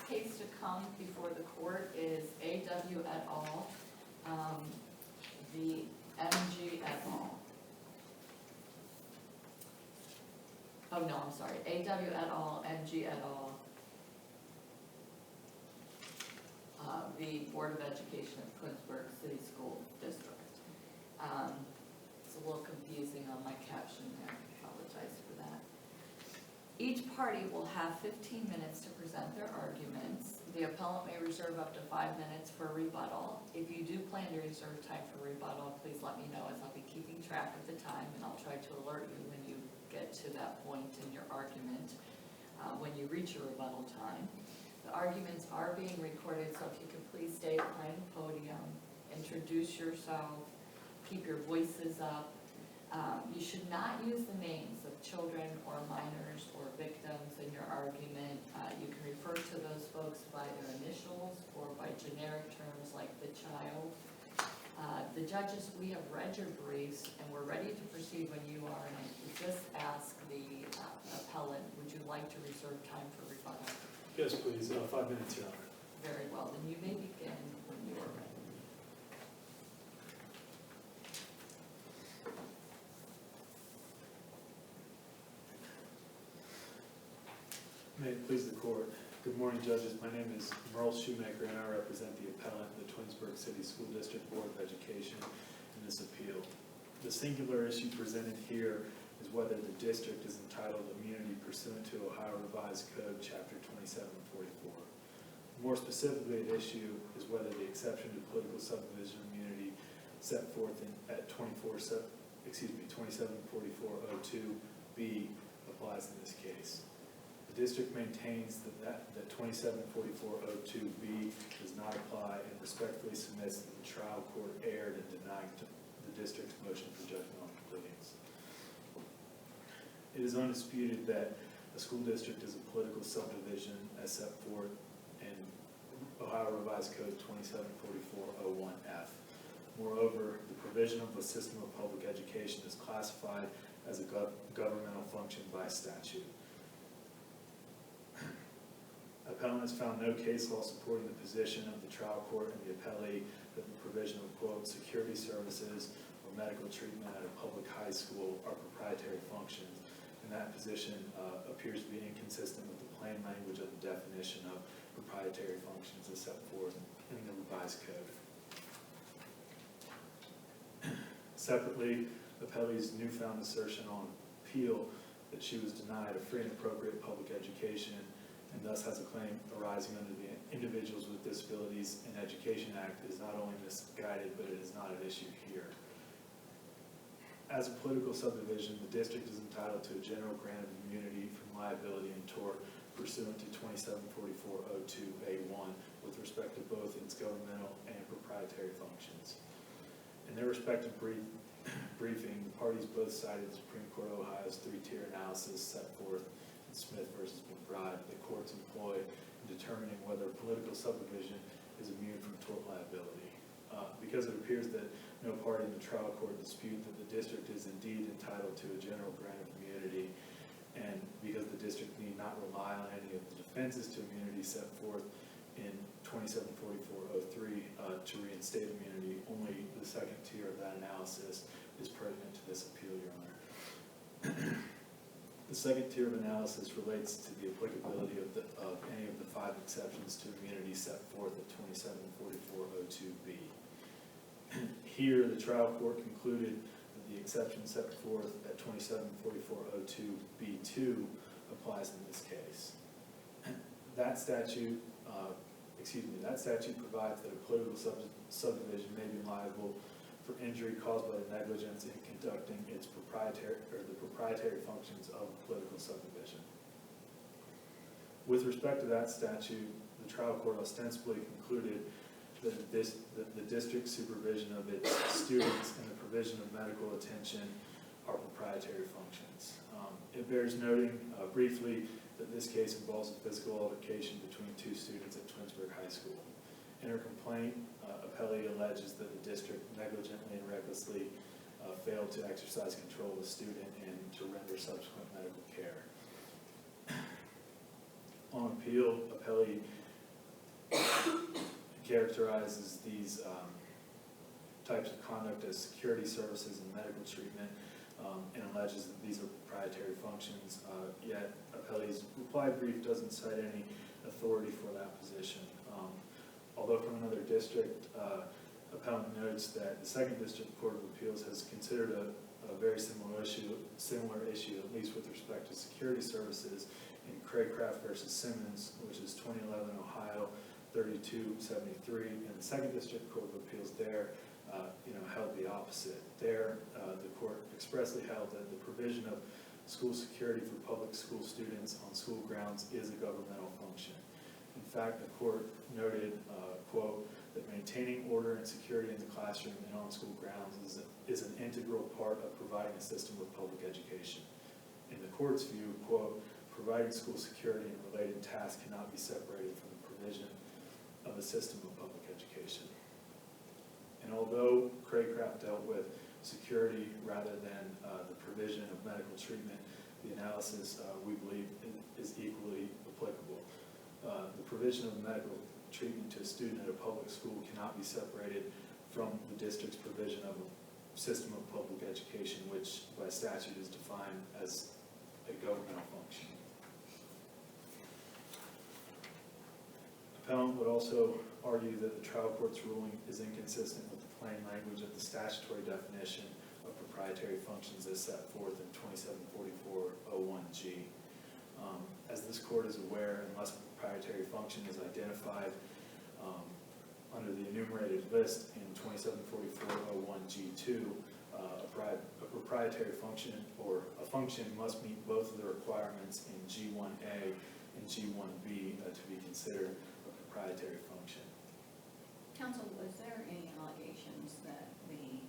case to come before the court is A.W. et al., the M.G. et al. Oh, no, I'm sorry, A.W. et al., M.G. et al., the Board of Education of Twinsburg City School District. It's a little confusing on my caption there, I apologize for that. Each party will have 15 minutes to present their arguments. The appellant may reserve up to 5 minutes for a rebuttal. If you do plan to reserve time for rebuttal, please let me know, as I'll be keeping track of the time, and I'll try to alert you when you get to that point in your argument, when you reach your rebuttal time. The arguments are being recorded, so if you could please stay behind the podium, introduce yourself, keep your voices up. You should not use the names of children or minors or victims in your argument. You can refer to those folks by their initials or by generic terms like the child. The judges, we have read your briefs and we're ready to proceed when you are, and I would just ask the appellant, would you like to reserve time for rebuttal? Yes, please. 5 minutes, Your Honor. Very well, then you may begin when you are ready. May it please the court. Good morning, judges. My name is Merle Shoemaker, and I represent the appellant in the Twinsburg City School District Board of Education in this appeal. The singular issue presented here is whether the district is entitled to immunity pursuant to Ohio Revised Code, Chapter 2744. More specifically, the issue is whether the exception to political subdivision immunity set forth at 2744.02b applies in this case. The district maintains that 2744.02b does not apply and respectfully submits that the trial court erred in denying the district's motion for judgment on the pleadings. It is undisputed that a school district is a political subdivision as set forth in Ohio Revised Code 2744.01f. Moreover, the provision of a system of public education is classified as a governmental function by statute. Appellant has found no case law supporting the position of the trial court and the appellee that the provision of, quote, security services or medical treatment at a public high school are proprietary functions, and that position appears to be inconsistent with the plain language of the definition of proprietary functions as set forth in the revised code. Separately, the appellee's newfound assertion on appeal that she was denied a free and appropriate public education and thus has a claim arising under the Individuals with Disabilities in Education Act is not only misguided, but it is not an issue here. As a political subdivision, the district is entitled to a general grant of immunity from liability and tort pursuant to 2744.02a1 with respect to both its governmental and proprietary functions. In their respective briefing, the parties both cited the Supreme Court of Ohio's three-tier analysis set forth in Smith versus McBride that courts employ in determining whether a political subdivision is immune from tort liability. Because it appears that no party in the trial court dispute that the district is indeed entitled to a general grant of immunity, and because the district need not rely on any of the defenses to immunity set forth in 2744.03 to reinstate immunity, only the second tier of that analysis is pertinent to this appeal, Your Honor. The second tier of analysis relates to the applicability of any of the 5 exceptions to immunity set forth at 2744.02b. Here, the trial court concluded that the exception set forth at 2744.02b2 applies in this case. That statute provides that a political subdivision may be liable for injury caused by the negligence in conducting its proprietary functions of a political subdivision. With respect to that statute, the trial court ostensibly concluded that the district's supervision of its students and the provision of medical attention are proprietary functions. It bears noting briefly that this case involves a physical altercation between 2 students at Twinsburg High School. In her complaint, appellee alleges that the district negligently and recklessly failed to exercise control of the student and to render subsequent medical care. On appeal, appellee characterizes these types of conduct as security services and medical treatment, and alleges that these are proprietary functions, yet appellee's reply brief doesn't cite any authority for that position. Although from another district, appellant notes that the Second District Court of Appeals has considered a very similar issue, at least with respect to security services, in Craycraft versus Simmons, which is 2011 Ohio 3273, and the Second District Court of Appeals there held the opposite. There, the court expressly held that the provision of school security for public school students on school grounds is a governmental function. In fact, the court noted, quote, that maintaining order and security in the classroom and on school grounds is an integral part of providing a system of public education. In the court's view, quote, providing school security and related tasks cannot be separated from the provision of a system of public education. And although Craycraft dealt with security rather than the provision of medical treatment, the analysis, we believe, is equally applicable. The provision of medical treatment to a student at a public school cannot be separated from the district's provision of a system of public education, which by statute is defined as a governmental function. Appellant would also argue that the trial court's ruling is inconsistent with the plain language of the statutory definition of proprietary functions as set forth in 2744-01G. As this court is aware, unless a proprietary function is identified under the enumerated list in 2744-01G2, a proprietary function or a function must meet both of the requirements in G1A and G1B to be considered a proprietary function. Counsel, was there any allegations that the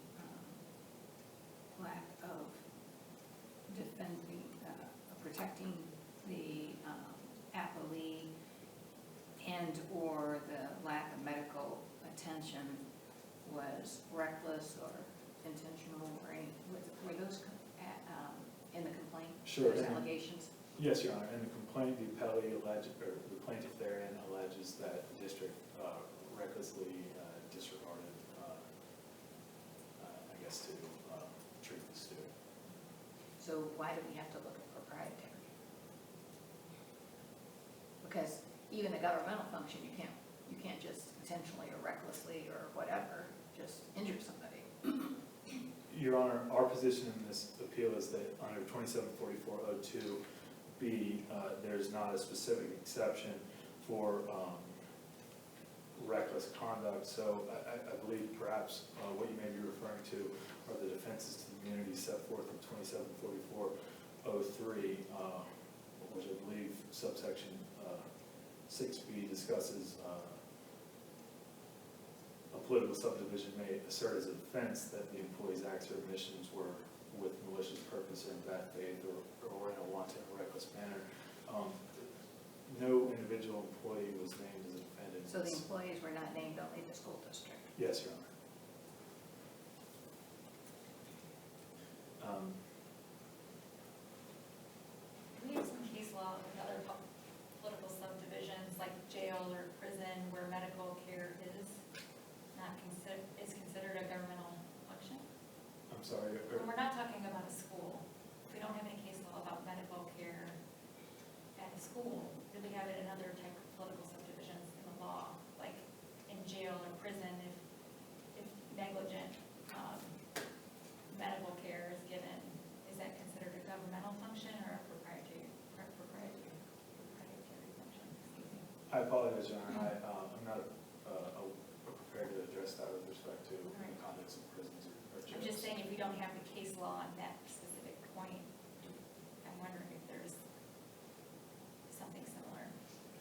lack of defending, protecting the appellee and or the lack of medical attention was reckless or intentional, or any, were those in the complaint? Sure. Those allegations? Yes, Your Honor. In the complaint, the appellee alleged, or the plaintiff therein alleges that the district recklessly disregarded, I guess, to treat the student. So why do we have to look at proprietary? Because even a governmental function, you can't just intentionally or recklessly or whatever just injure somebody. Your Honor, our position in this appeal is that under 2744-02B, there's not a specific exception for reckless conduct. So I believe perhaps what you may be referring to are the defenses to the immunity set forth in 2744-03, which I believe subsection 6B discusses a political subdivision may assert as a defense that the employee's acts or omissions were with malicious purpose or in bad faith or in a wanton or reckless manner. No individual employee was named as a defendant. So the employees were not named, only the school district? Yes, Your Honor. We have some case law with other political subdivisions, like jail or prison, where medical care is considered a governmental function. I'm sorry. And we're not talking about a school. If we don't have any case law about medical care at a school, then we have it in other type of political subdivisions in the law, like in jail or prison, if negligent medical care is given, is that considered a governmental function or a proprietary function? Excuse me. I apologize, Your Honor. I'm not prepared to address that with respect to the conducts of prisons or jails. I'm just saying, if we don't have the case law on that specific point, I'm wondering if there's something similar.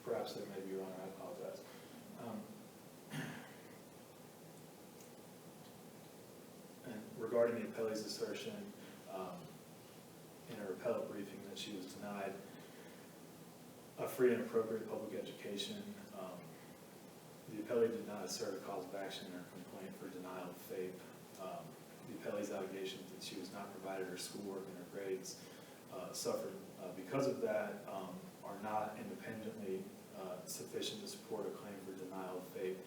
Perhaps there may be, Your Honor. I apologize. And regarding the appellee's assertion in her appellate briefing that she was denied a free and appropriate public education, the appellee did not assert a cause of action in her complaint for denial of FAPE. The appellee's allegations that she was not provided her schoolwork and her grades suffered because of that are not independently sufficient to support a claim for denial of FAPE.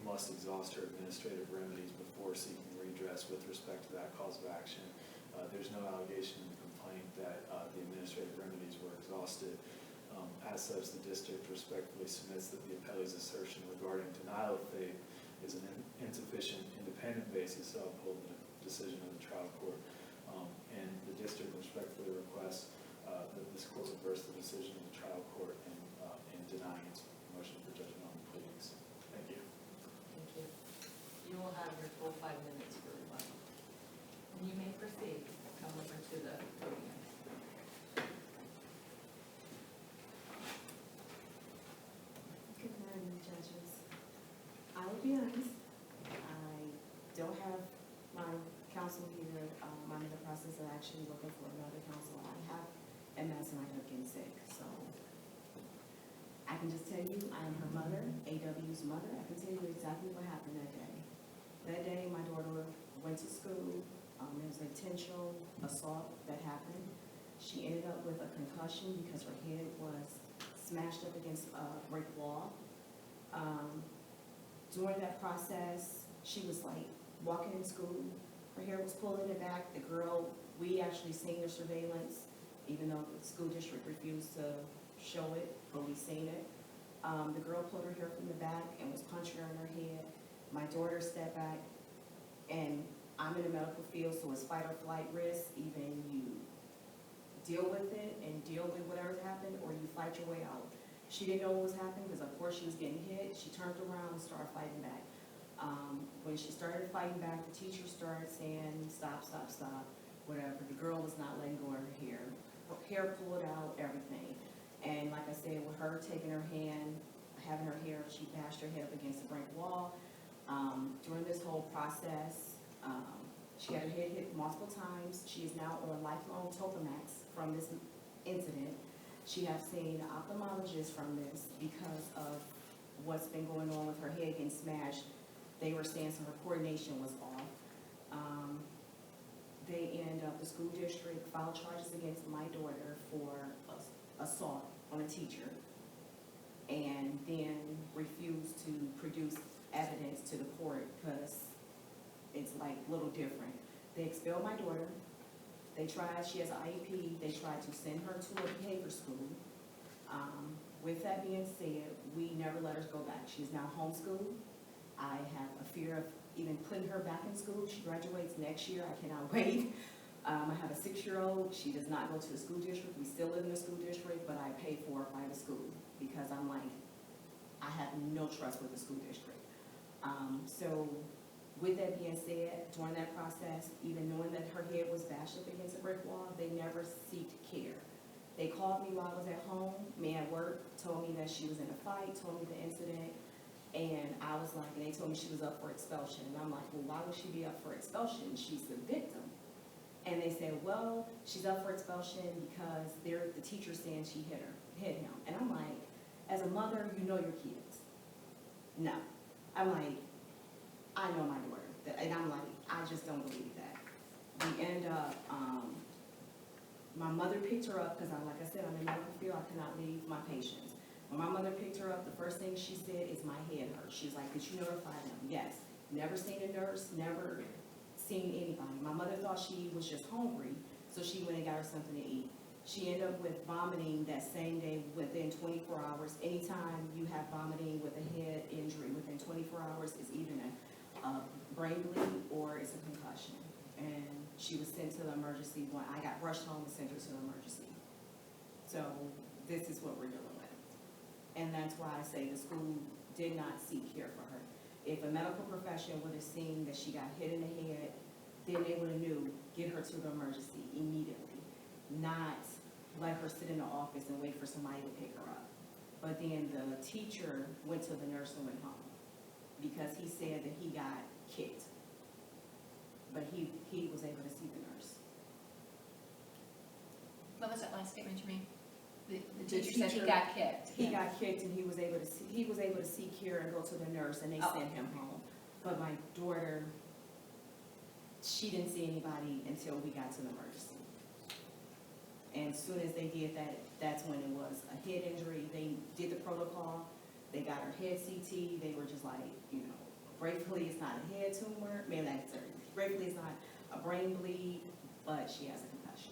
must exhaust her administrative remedies before seeking redress with respect to that cause of action. There's no allegation in the complaint that the administrative remedies were exhausted. As such, the district respectfully submits that the appellee's assertion regarding denial of faith is an insufficient independent basis to uphold the decision of the trial court. And the district respectfully requests that this court reverse the decision of the trial court in denying its motion for judgment on the pleadings. Thank you. Thank you. You will have your full 5 minutes for rebuttal. And you may proceed. Come over to the podium. Good morning, judges. I will be honest, I don't have my counsel here. I'm in the process of actually looking for another counsel. I have MS and I end up getting sick, so I can just tell you, I am her mother, AW's mother. I can tell you exactly what happened that day. That day, my daughter went to school. There was an intentional assault that happened. She ended up with a concussion because her head was smashed up against a brick wall. During that process, she was like walking in school. Her hair was pulled in the back. The girl, we actually seen the surveillance, even though the school district refused to show it, but we seen it. The girl pulled her hair from the back and was punching her in her head. My daughter stepped back, and I'm in the medical field, so it's fight or flight risk. Either you deal with it and deal with whatever's happened, or you fight your way out. She didn't know what was happening because, of course, she was getting hit. She turned around and started fighting back. When she started fighting back, the teacher started saying, stop, stop, stop, whatever. The girl was not letting go of her hair. Her hair pulled out, everything. And like I said, with her taking her hand, having her hair, she bashed her head up against the brick wall. During this whole process, she had her head hit multiple times. She is now on lifelong Topamax from this incident. She has seen an ophthalmologist from this because of what's been going on with her head getting smashed. They were saying some her coordination was off. They end up, the school district filed charges against my daughter for assault on a teacher, and then refused to produce evidence to the court because it's like a little different. They expelled my daughter. They tried, she has an IEP, they tried to send her to a behavior school. With that being said, we never let her go back. She's now homeschooled. I have a fear of even putting her back in school. She graduates next year. I cannot wait. I have a 6-year-old. She does not go to the school district. We still live in the school district, but I pay for a private school because I'm like, I have no trust with the school district. So with that being said, during that process, even knowing that her head was bashed up against a brick wall, they never sought care. They called me while I was at home, me at work, told me that she was in a fight, told me the incident, and I was like, and they told me she was up for expulsion. And I'm like, well, why would she be up for expulsion? She's the victim. And they said, well, she's up for expulsion because the teacher's saying she hit him. And I'm like, as a mother, you know your kids. No. I'm like, I know my daughter. And I'm like, I just don't believe that. We end up, my mother picked her up because, like I said, I'm in medical field. I cannot leave my patients. When my mother picked her up, the first thing she said is my head hurts. She was like, did you notify them? Yes. Never seen a nurse, never seen anybody. My mother thought she was just hungry, so she went and got her something to eat. She ended up with vomiting that same day within 24 hours. Anytime you have vomiting with a head injury within 24 hours, it's either a brain bleed or it's a concussion. And she was sent to the emergency. When I got rushed home and sent her to the emergency. So this is what we're dealing with. And that's why I say the school did not seek care for her. If a medical professional would have seen that she got hit in the head, then they would have knew, get her to the emergency immediately, not let her sit in the office and wait for somebody to pick her up. But then the teacher went to the nurse and went home because he said that he got kicked. But he was able to see the nurse. What was that last statement you made? The The teacher said he teacher- got kicked. He got kicked and he was able to seek care and go to the nurse and they Oh. sent him home. But my daughter, she didn't see anybody until we got to the emergency. And as soon as they did that, that's when it was a head injury. They did the protocol. They got her head CT. They were just like, Gratefully, it's not a head tumor, man, that's everything. Gratefully, it's not a brain bleed, but she has a concussion.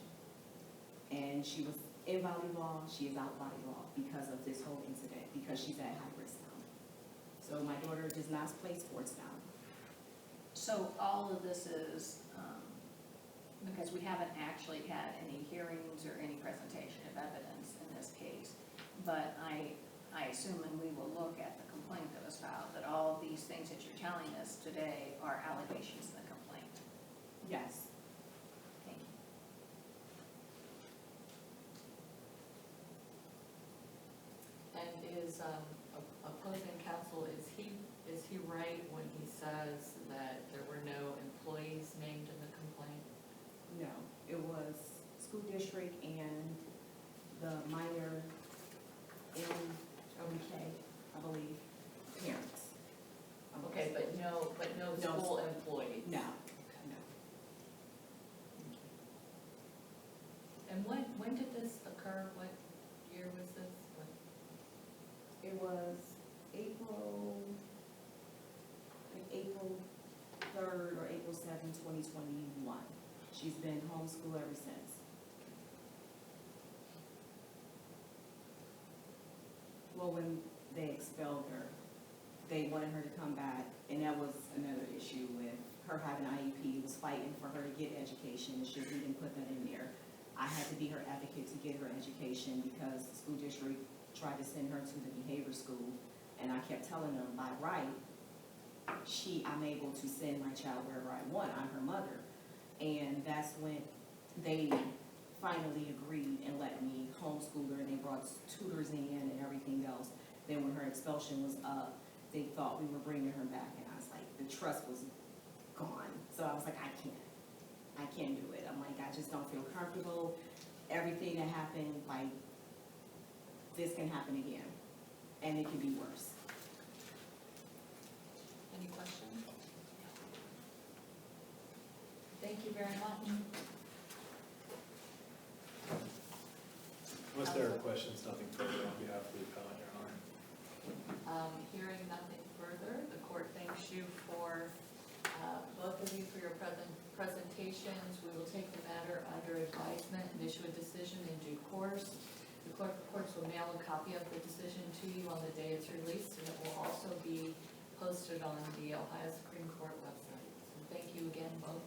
And she was in volleyball, she is out of volleyball because of this whole incident, because she's at high risk now. So my daughter does not play sports now. So all of this is, because we haven't actually had any hearings or any presentation of evidence in this case, but I assume, and we will look at the complaint that was filed, that all of these things that you're telling us today are allegations in the complaint. Yes. Thank you. And is, opposing counsel, is he right when he says that there were no employees named in the complaint? No, it was school district and the minor MK, I believe, parents. Okay, but no No. school employees? No, Okay. no. And when did this occur? What year was this? It was April 3rd or April 7th, 2021. She's been homeschooled ever since. Well, when they expelled her, they wanted her to come back, and that was another issue with her having IEP, was fighting for her to get education, and she didn't put that in there. I had to be her advocate to get her education because the school district tried to send her to the behavior school, and I kept telling them, by right, I'm able to send my child wherever I want, I'm her mother. And that's when they finally agreed and let me homeschool her, and they brought tutors in and everything else. Then when her expulsion was up, they thought we were bringing her back, and I was like, the trust was gone. So I was like, I can't do it. I'm like, I just don't feel comfortable. Everything that happened, like, this can happen again, and it can be worse. Any questions? Thank you very much. Unless there are questions, nothing further on behalf of the appellant, Your Honor. Hearing nothing further, the court thanks you for, both of you for your presentations. We will take the matter under advisement and issue a decision in due course. The clerk of courts will mail a copy of the decision to you on the day it's released, and it will also be posted on the Ohio Supreme Court website. So thank you again, both.